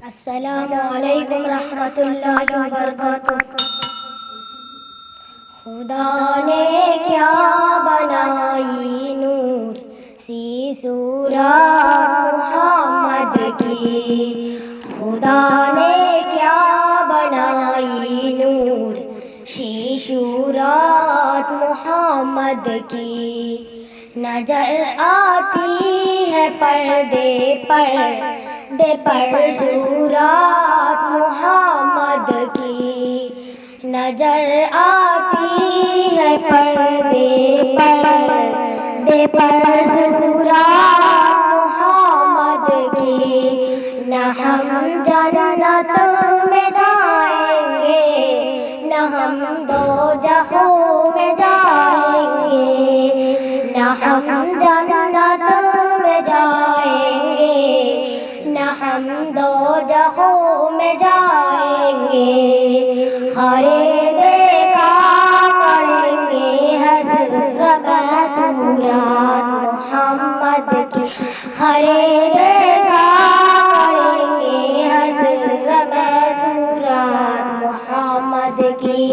السلام علیکم رحمۃ اللہ وبرکاتہ۔ خدا نے کیا بنائی نور سی صورت محمد کی، خدا نے کیا بنائی نور سی صورت محمد کی، نظر آتی ہے پردے پر صورت محمد کی، نظر آتی ہے پردے پر صورت محمد کی، نہ ہم جنت میں جائیں گے نہ ہم دوزخوں میں جائیں گے، نہ ہم جنت میں جائیں گے نہ ہم دوزخوں میں جائیں گے، خرے دیکھا کریں گے حضرت صورت محمد کی، خرے دیکھا کریں گے حضرت صورت محمد کی،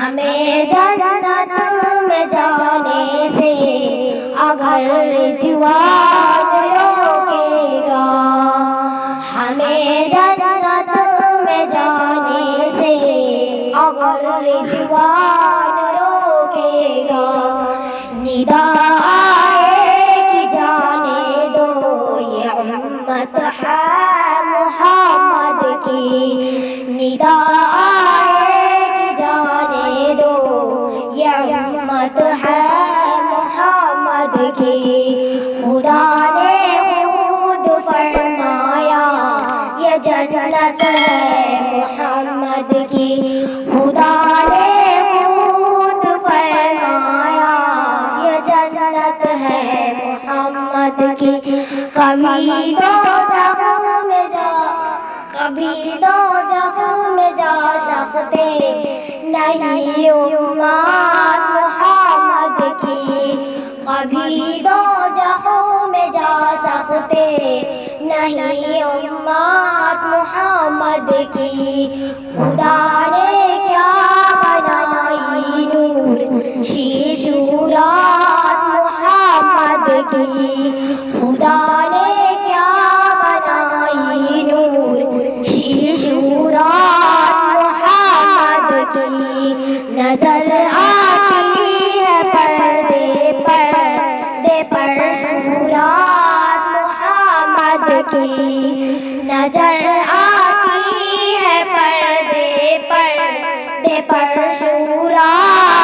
ہمیں جنت میں جانے سے اگر رضوان روکے گا، ہمیں جنت میں جانے سے اگر رضوان روکے گا، ندا آئے کہ جانے دو یہ امت ہے محمد کی، ندا آئے کہ جانے دو یہ امت ہے محمد کی، خدا نے خود فرمایا یہ جنت ہے محمد کی، خدا نے خود فرمایا یہ جنت ہے محمد کی، کبھی دوزخ میں جا سکتے نہیں امت محمد کی، کبھی دوزخ میں جا سکتے نہیں امت محمد کی، خدا نے کیا بنائی نور سی صورت محمد کی، خدا نے کیا بنائی نور سی صورت محمد کی، نظر آتی ہے پردے پر صورت محمد کی، نظر آتی ہے پردے پر صورت